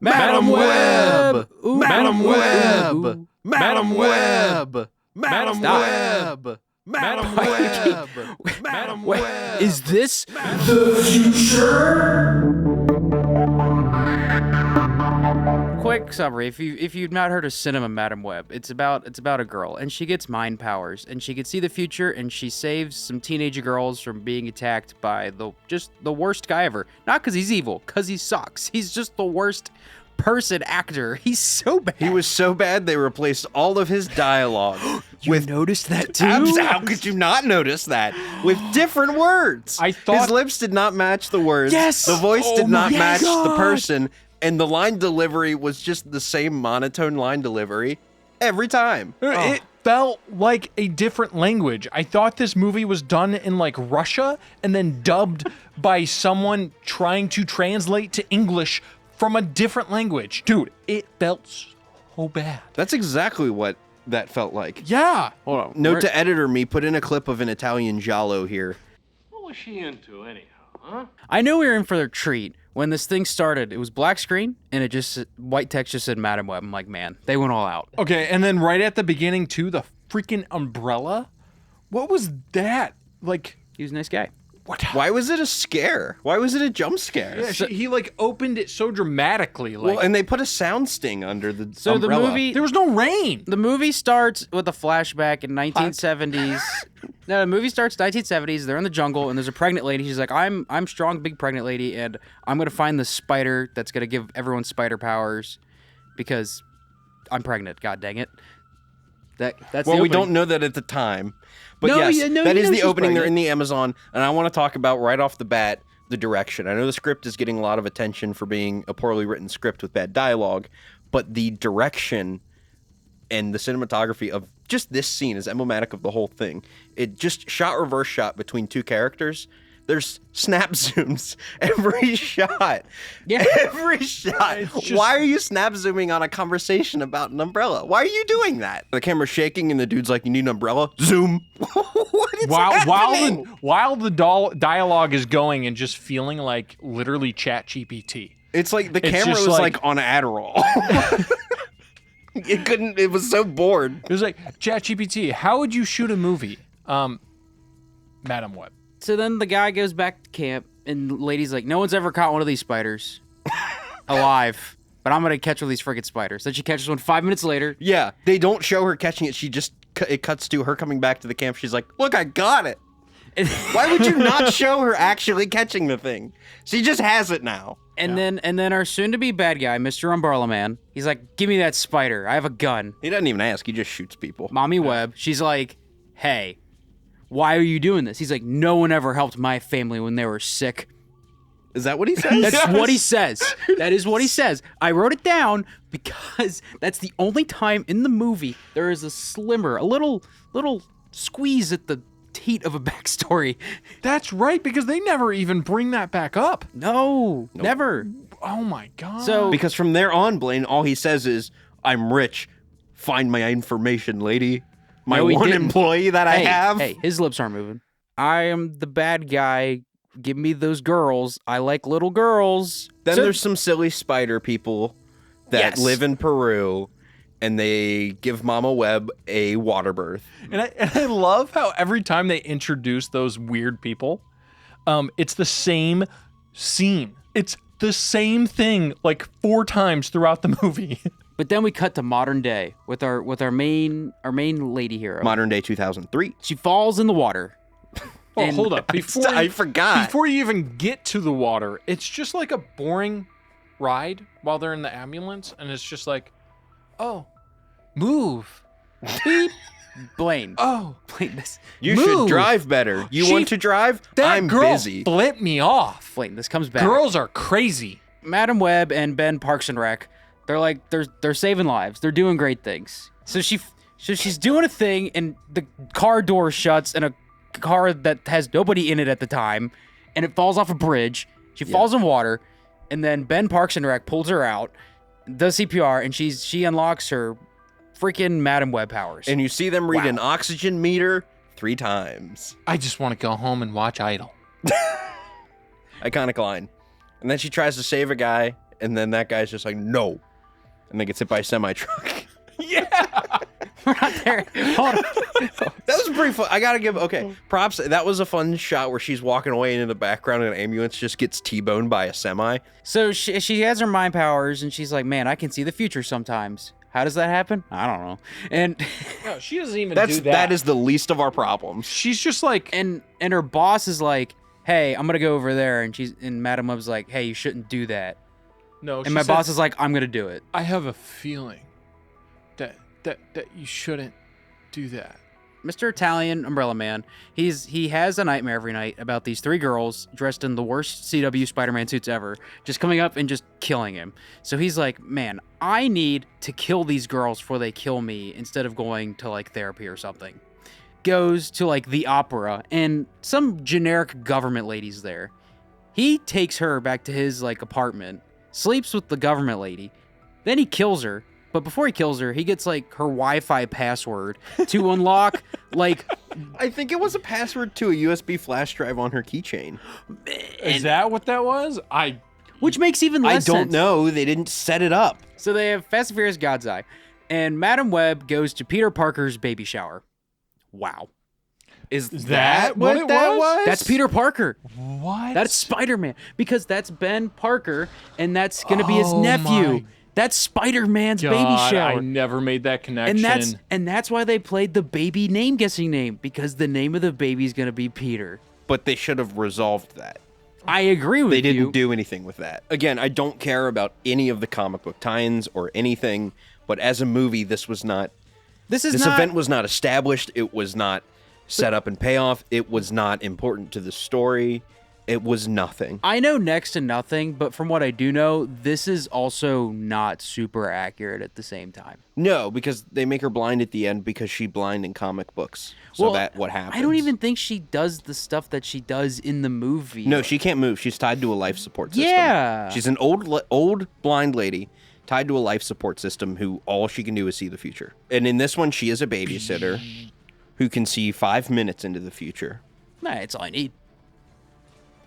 Madam Web! Ooh. Madam Web! Ooh. Madam Web! Madam Stop. Web! Madam Web! Madam Web! Is this quick summary? If you've not heard of Cinema Madam Web, it's about a girl and she gets mind powers and she can see the future and she saves some teenage girls from being attacked by the worst guy ever. Not because he's evil, because he sucks. He's just the worst actor. He's so bad. He was so bad they replaced all of his dialogue You noticed that too? How could you not notice that? With different words. I thought- his lips did not match the words. Yes! The voice Oh did not my match the God! person. And the line delivery was just the same monotone line delivery every time. It felt like a different language. I thought this movie was done in like Russia and then dubbed by someone trying to translate to English from a different language. Dude, it felt so bad. That's exactly what that felt like. Yeah. Hold on. Note to editor me, put in a clip of an Italian giallo here. What was she into anyhow, huh? I knew we were in for a treat when this thing started. It was black screen and it just white text just said Madam Web. I'm like, man, they went all out. Okay, and then right at the beginning too, the freaking umbrella. What was that? Like, He was a nice guy. what? Why was it a scare? Why was it a jump scare? Yeah, he like opened it so dramatically. Like, Well, and they put a sound sting under the So umbrella. the movie there was no rain. The movie starts with a flashback in 1970s. No, the movie starts 1970s. They're in the jungle, and there's a pregnant lady. She's like, "I'm strong, big pregnant lady, and I'm gonna find the spider that's gonna give everyone spider powers, because I'm pregnant. God dang it!" That's Well, the we opening. don't know that at the time. But No, yes, yeah, no, that you is know the she's opening. They're in pregnant. the Amazon, and I want to talk about right off the bat the direction. I know the script is getting a lot of attention for being a poorly written script with bad dialogue, but the direction and the cinematography of just this scene is emblematic of the whole thing. It just shot reverse shot between two characters. There's snap zooms every shot. Yeah. Every shot. It's just- Why are you snap zooming on a conversation about an umbrella? Why are you doing that? The camera's shaking and the dude's like, "You need an umbrella?" Zoom. What is happening? While the dialogue is going and just feeling like literally ChatGPT. It's like the It's camera just was like- like on Adderall. It was so bored. It was like, ChatGPT, how would you shoot a movie? Madam Web. So then the guy goes back to camp, and the lady's like, "No one's ever caught one of these spiders alive, but I'm gonna catch one of these freaking spiders." Then she catches one 5 minutes later. Yeah, they don't show her catching it. She just it cuts to her coming back to the camp. She's like, "Look, I got it." Why would you not show her actually catching the thing? She just has it now. And then our soon-to-be bad guy, Mr. Umbrella Man, he's like, "Give me that spider. I have a gun." He doesn't even ask. He just shoots people. Mommy Webb, she's like, "Hey, why are you doing this?" He's like, "No one ever helped my family when they were sick." Is that what he says? That's what he says. That is what he says. I wrote it down because that's the only time in the movie there is a slimmer, a little squeeze at the heat of a backstory. That's right, because they never even bring that back up. No, never. Oh my God. So Because from there on, Blaine, all he says is, "I'm rich. Find my information, lady. My No, he one didn't. employee that I have." Hey, his lips aren't moving. I am the bad guy. Give me those girls. I like little girls. Then So- there's some silly spider people that Yes. live in Peru, and they give Mama Webb a water birth. And I love how every time they introduce those weird people, it's the same scene. It's the same thing like 4 times throughout the movie. But then we cut to modern day with our main lady hero. Modern day 2003. She falls in the water. Oh, And- hold up. I forgot. Before you even get to the water, it's just like a boring ride while they're in the ambulance, and it's just like, oh, move. Beep. Blaine. Oh, Blaine, this. You Move. should drive better. You She- want to drive? that I'm girl busy. flipped me off. Blaine, this comes back. Girls are crazy. Madam Webb and Ben Parks and Rec, they're saving lives. They're doing great things. So she's doing a thing, and the car door shuts, and a car that has nobody in it at the time, and it falls off a bridge. She falls in water, and then Ben Parks and Rec pulls her out, does CPR, and she unlocks her freaking Madam Web powers. And you see them read an oxygen meter 3 times. I just want to go home and watch Idol. Iconic line. And then she tries to save a guy, and then that guy's just like, no, and then gets hit by a semi truck. Yeah. We're not there. Hold on. That was pretty fun. I gotta give props. That was a fun shot where she's walking away and in the background an ambulance just gets T-boned by a semi. So she has her mind powers, and she's like, man, I can see the future sometimes. How does that happen? I don't know. And No, she doesn't even That's do that. that is the least of our problems. She's just like, and her boss is like, hey, I'm gonna go over there, and Madam Web's like, hey, you shouldn't do that. no. And my boss is like, I'm gonna do it. I have a feeling that you shouldn't do that. Mr. Italian Umbrella Man, he has a nightmare every night about these 3 girls dressed in the worst CW Spider-Man suits ever, just coming up and just killing him. So he's like, man, I need to kill these girls before they kill me instead of going to like therapy or something. Goes to like the opera, and some generic government lady's there. He takes her back to his like apartment, sleeps with the government lady, then he kills her. But before he kills her, he gets like her Wi-Fi password to unlock like I think it was a password to a USB flash drive on her keychain. Is that what that was? which makes even I less don't sense. know. They didn't set it up. So they have Fast and Furious God's Eye, and Madam Web goes to Peter Parker's baby shower. Wow. Is that what it was? That's Peter Parker. What? That's Spider-Man. Because that's Ben Parker, and that's going to be his nephew. my That's Spider-Man's God, baby shower. I never made that connection. And that's why they played the baby name guessing name, because the name of the baby is going to be Peter. But they should have resolved that. I agree with They you. didn't do anything with that. Again, I don't care about any of the comic book tie-ins or anything, but as a movie, this event was not established. It was not set up and payoff. It was not important to the story. It was nothing. I know next to nothing, but from what I do know, this is also not super accurate at the same time. No, because they make her blind at the end because she's blind in comic books. So that's what happens. I don't even think she does the stuff that she does in the movie. No, she can't move. She's tied to a life support system. Yeah. She's an old blind lady tied to a life support system who all she can do is see the future. And in this one, she is a babysitter who can see 5 minutes into the future. Nah, it's all I need.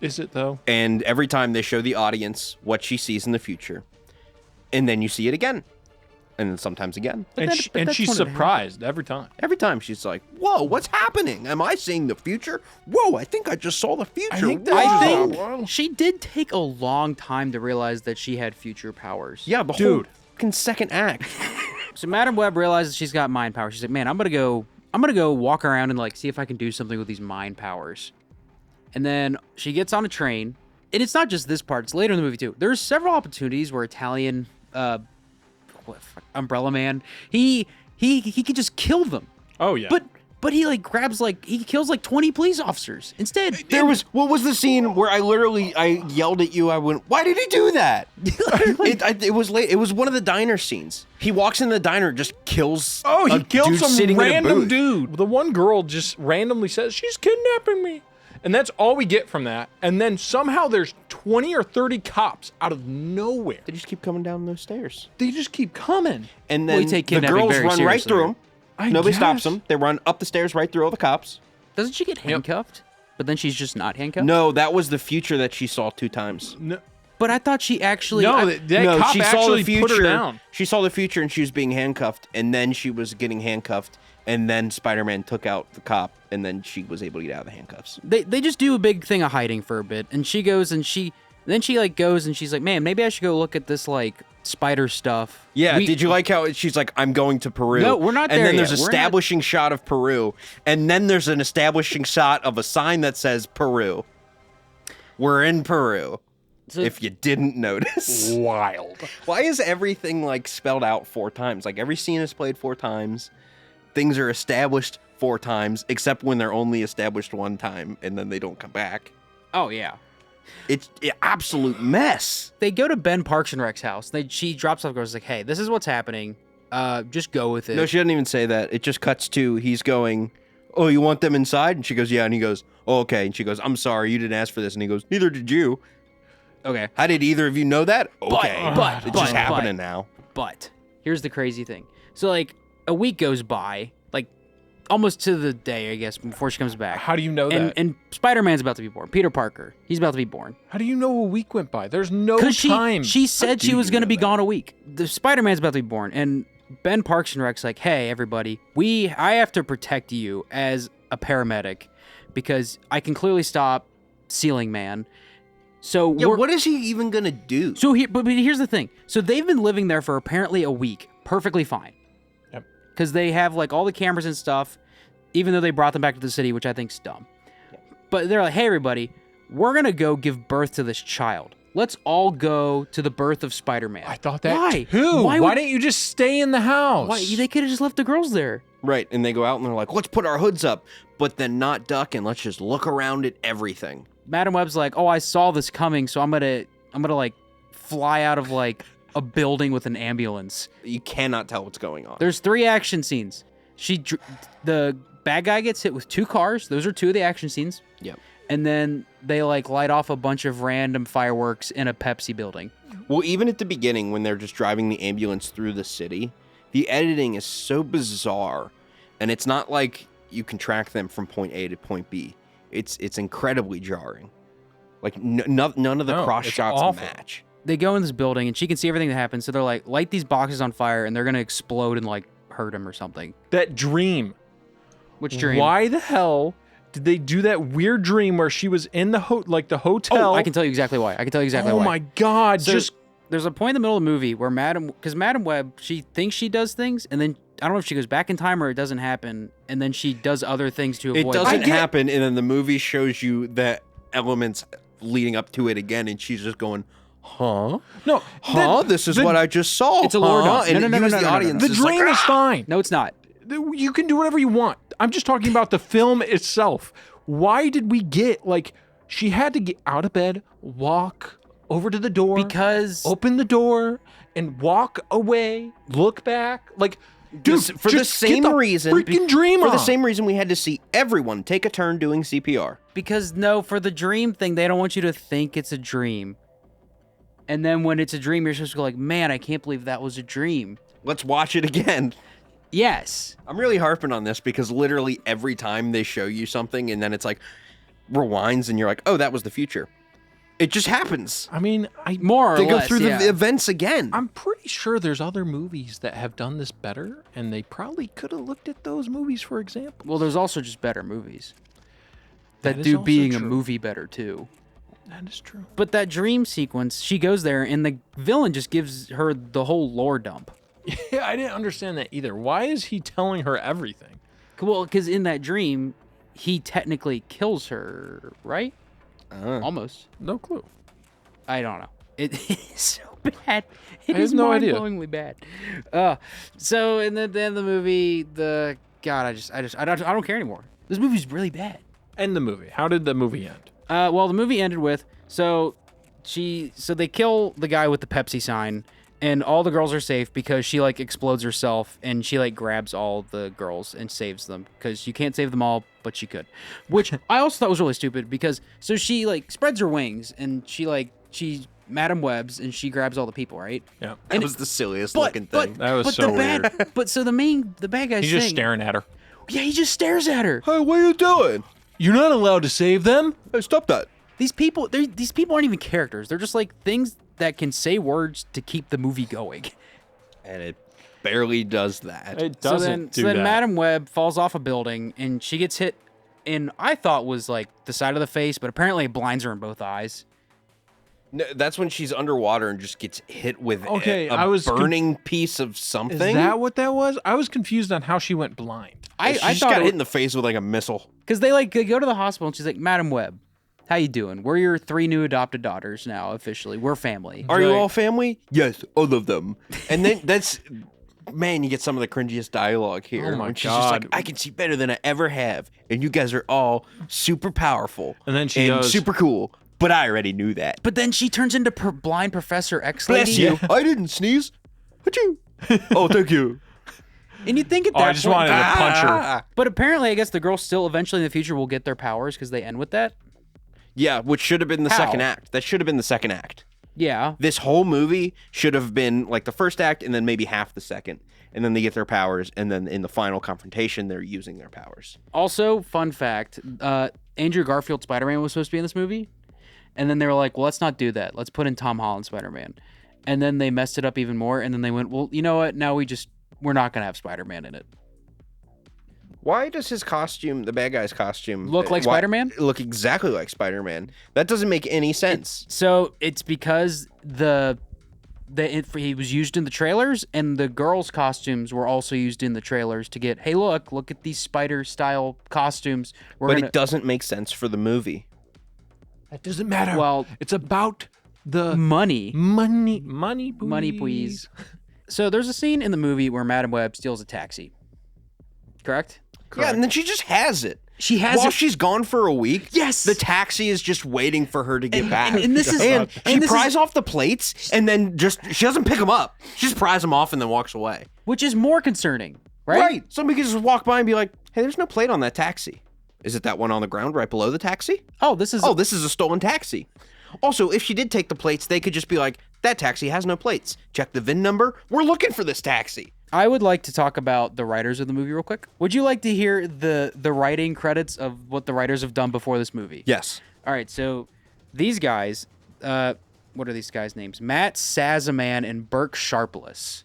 Is it though? And every time they show the audience what she sees in the future, and then you see it again, and then sometimes again. And, that- she, but and that's she's one of the- surprised every time. Every time she's like, "Whoa, what's happening? Am I seeing the future? Whoa, I think I just saw the future." I Whoa." think she did take a long time to realize that she had future powers. Yeah, the Dude. whole fucking second act. So Madam Web realizes she's got mind powers. She's like, man, I'm gonna go walk around and like see if I can do something with these mind powers. And then she gets on a train, and it's not just this part. It's later in the movie too. There's several opportunities where Italian Umbrella Man he could just kill them. Oh yeah. But he like grabs he kills like 20 police officers instead. What was the scene where I yelled at you? I went, "Why did he do that?" It was late. It was one of the diner scenes. He walks in the diner, and just kills. Oh, he a killed dude some sitting in a random booth. dude. The one girl just randomly says, she's kidnapping me. And that's all we get from that. And then somehow there's 20 or 30 cops out of nowhere. They just keep coming down those stairs, They just keep coming. and Well, then you take the kidnapping girls very run right seriously. through them. I Nobody stops guess. them. They run up the stairs right through all the cops. Doesn't she get handcuffed? But then she's just not handcuffed? No, that was the future that she saw 2 times. No, But I thought she actually that no, cop she saw the actually future. put her down. She saw the future, and she was being handcuffed, and then she was getting handcuffed, and then Spider-Man took out the cop, and then she was able to get out of the handcuffs. they just do a big thing of hiding for a bit, and she goes and she like goes and she's like, man, maybe I should go look at this like spider stuff. Yeah, did you like how she's like, "I'm going to Peru"? No, we're not And there then there's yet. We're establishing shot of Peru, and then there's an establishing shot of a sign that says Peru. We're in Peru. So- If you didn't notice. Wild. Why is everything like spelled out 4 times? Like every scene is played 4 times. Things are established 4 times, except when they're only established 1 time, and then they don't come back. Oh yeah. It's an absolute mess. They go to Ben Parks and Rec's house. She drops off, goes like, hey, this is what's happening. Just go with it. No, she doesn't even say that. It just cuts to he's going, "Oh, you want them inside?" And she goes, "Yeah." And he goes, "Oh, okay." And she goes, "I'm sorry, you didn't ask for this." And he goes, "Neither did you." Okay. How did either of you know that? Okay, but- it's just but- happening now. But here's the crazy thing. So like a week goes by, like almost to the day, I guess, before she comes back. How do you know that? And Spider-Man's about to be born. Peter Parker, he's about to be born. How do you know a week went by? There's no time. She said she was going to be gone a week. The Spider-Man's about to be born, and Ben Parks and Rec's like, hey, everybody, I have to protect you as a paramedic because I can clearly stop Ceiling Man. So Yeah, what is he even gonna do? So but here's the thing. So they've been living there for apparently a week, perfectly fine. Yep. Because they have like all the cameras and stuff, even though they brought them back to the city, which I think's dumb. Yep. But they're like, hey, everybody, we're gonna go give birth to this child. Let's all go to the birth of Spider-Man. I thought that Why? too. Why didn't you just stay in the house? Why? They could have just left the girls there. Right, and they go out and they're like, let's put our hoods up, but then not duck and let's just look around at everything. Madam Web's like, oh, I saw this coming, so I'm gonna like fly out of like a building with an ambulance. You cannot tell what's going on. There's 3 action scenes. The bad guy gets hit with 2 cars. Those are 2 of the action scenes. Yep. And then they like light off a bunch of random fireworks in a Pepsi building. Well, even at the beginning when they're just driving the ambulance through the city, the editing is so bizarre, and it's not like you can track them from point A to point B. It's incredibly jarring. Like none of the cross shots awful. match. They go in this building and she can see everything that happens. So they're like, light these boxes on fire and they're gonna explode and like hurt him or something. That dream. Which dream? Why the hell did they do that weird dream where she was in the hotel? Oh, I can tell you exactly why. Oh my God! So there's a point in the middle of the movie where Madam Web, she thinks she does things, and then I don't know if she goes back in time or it doesn't happen, and then she does other things to avoid. It doesn't happen, and then the movie shows you the elements leading up to it again, and she's just going, huh? No, This is what I just saw. It's a lore dump. And No, the audience the is dream like, is fine. No, it's not. You can do whatever you want. I'm just talking about the film itself. Why did we get like she had to get out of bed, walk over to the door, Because open the door, and walk away, look back, like. Dude, for the same reason, freaking dream for the on. same reason we had to see everyone take a turn doing CPR. for the dream thing, they don't want you to think it's a dream. And then when it's a dream, you're supposed to go like, man, I can't believe that was a dream. Let's watch it again. Yes. I'm really harping on this because literally every time they show you something and then it's like rewinds and you're like, oh, that was the future. It just happens. I mean, More or They go less, through yeah. the events again. I'm pretty sure there's other movies that have done this better, and they probably could have looked at those movies for example. Well, there's also just better movies That that is do also being a true. movie better too. That is true. But that dream sequence, she goes there and the villain just gives her the whole lore dump. Yeah, I didn't understand that either. Why is he telling her everything? Well, because in that dream, he technically kills her, right? Almost. No clue. I don't know. It is so bad. It I have is no idea. mind-blowingly bad. So in the end of the movie, I don't care anymore. This movie's really bad. End the movie. How did the movie end? Well, the movie ended with so they kill the guy with the Pepsi sign, and all the girls are safe because she like explodes herself and she like grabs all the girls and saves them because you can't save them all, but she could. Which I also thought was really stupid because so she like spreads her wings and she Madam Webs and she grabs all the people, right? Yeah. That was the silliest looking thing. That was but so the bad, weird. But so the bad guy's He's just staring at her. Yeah, he just stares at her. Hey, what are you doing? You're not allowed to save them. Hey, stop that. These people aren't even characters. They're just like things that can say words to keep the movie going. And it barely does that. It doesn't So then Madam Web falls off a building and she gets hit in I thought was like the side of the face, but apparently it blinds her in both eyes. No, that's when she's underwater and just gets hit with Okay, a I was burning piece of something. Is that what that was? I was confused on how she went blind. I She just thought got hit in the face with like a missile. because they go to the hospital and she's like, Madam Web, how you doing? We're your 3 new adopted daughters now officially. We're family. Are you Like- all family? Yes, all of them. And then man, you get some of the cringiest dialogue here. Oh my when she's just like, God. I can see better than I ever have, and you guys are all super powerful And then she goes- super cool. But I already knew that. But then she turns into blind Professor X Bless lady. you. I didn't sneeze. Achoo. Oh, thank you. And you think at Oh, that I just point, wanted to punch her. But apparently, I guess the girls still eventually in the future will get their powers because they end with that. Yeah, which should have been the How? second act. That should have been the second act. Yeah. This whole movie should have been like the first act and then maybe half the second. And then they get their powers, and then in the final confrontation, they're using their powers. Also, fun fact, Andrew Garfield Spider-Man was supposed to be in this movie. And then they were like, well, let's not do that. Let's put in Tom Holland Spider-Man. And then they messed it up even more. And then they went, well, you know what? Now we're not going to have Spider-Man in it. Why does his costume, the bad guy's costume, Look like Spider-Man? Look exactly like Spider-Man. That doesn't make any sense. So it's because he was used in the trailers, and the girls' costumes were also used in the trailers to get, hey, look at these spider-style costumes. It doesn't make sense for the movie. That doesn't matter. Well, it's about the money. Money, please. Money, please. So there's a scene in the movie where Madam Web steals a taxi. Correct? Yeah, and then she just has it. She has While it. she's gone for a week, Yes. the taxi is just waiting for her to get back. and this is- and and she this pries is- off the plates, and then she doesn't pick them up. She just pries them off and then walks away. Which is more concerning, right? Somebody can just walk by and be like, "Hey, there's no plate on that taxi. Is it that one on the ground right below the taxi? Oh, this is This is a stolen taxi." Also, if she did take the plates, they could just be like, "That taxi has no plates. Check the VIN number. We're looking for this taxi." I would like to talk about the writers of the movie real quick. Would you like to hear the writing credits of what the writers have done before this movie? Yes. All right, so these guys, what are these guys' names? Matt Sazaman and Burke Sharpless.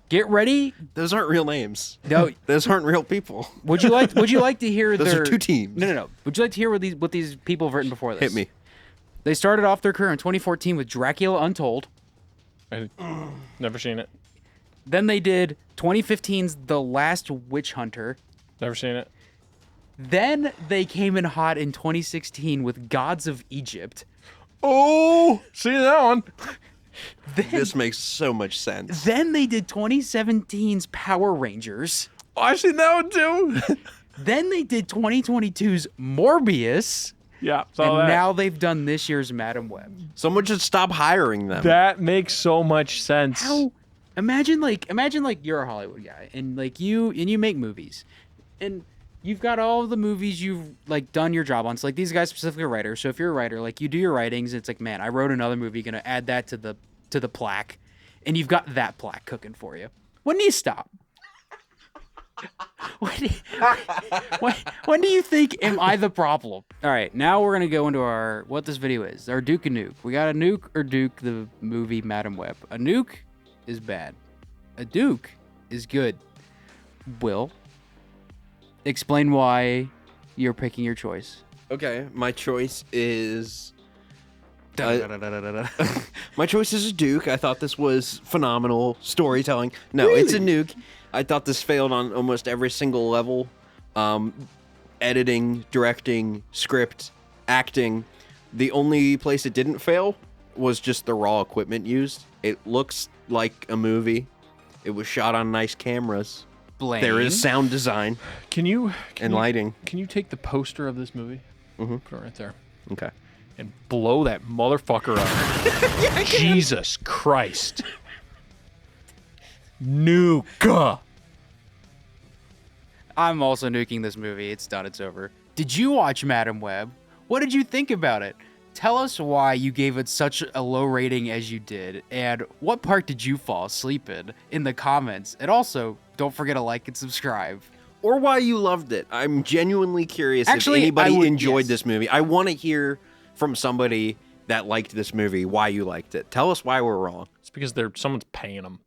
Get ready. Those aren't real names. No, Those aren't real people. would you like to hear Those their are two teams. No. Would you like to hear what these people have written before this? Hit me. They started off their career in 2014 with Dracula Untold. I never seen it. Then they did 2015's The Last Witch Hunter. Never seen it. Then they came in hot in 2016 with Gods of Egypt. Oh, see that one. This makes so much sense. Then they did 2017's Power Rangers. Oh, I seen that one too. Then they did 2022's Morbius. Yeah, And saw that. now they've done this year's Madam Web. Someone should stop hiring them. That makes so much sense. How? Imagine you're a Hollywood guy and you make movies, and you've got all of the movies you've done your job on. So these guys specifically are writers. So if you're a writer, you do your writings, it's like, man, I wrote another movie, gonna add that to the plaque, and you've got that plaque cooking for you. When do you stop? When do you think am I the problem? All right, now we're gonna go into what this video is. Our Duke and Nuke. We got a Nuke or Duke the movie Madam Web. A Nuke is bad. A Duke is good. Will, explain why you're picking your choice. Okay, my choice is. My choice is a Duke. I thought this was phenomenal storytelling. No, it's a Nuke. I thought this failed on almost every single level. Editing, directing, script, acting. The only place it didn't fail was just the raw equipment used. It looks like a movie. It was shot on nice cameras. Blaine. There is sound design Can you lighting. Can you take the poster of this movie? Mm-hmm. Put it right there. Okay. And blow that motherfucker up. Jesus Christ. Nuka. I'm also nuking this movie. It's done. It's over. Did you watch Madam Web? What did you think about it? Tell us why you gave it such a low rating as you did, and what part did you fall asleep in the comments. And also, don't forget to like and subscribe. Or why you loved it. I'm genuinely curious Actually, if anybody I would- enjoyed yes. this movie. I want to hear from somebody that liked this movie why you liked it. Tell us why we're wrong. It's because someone's paying them.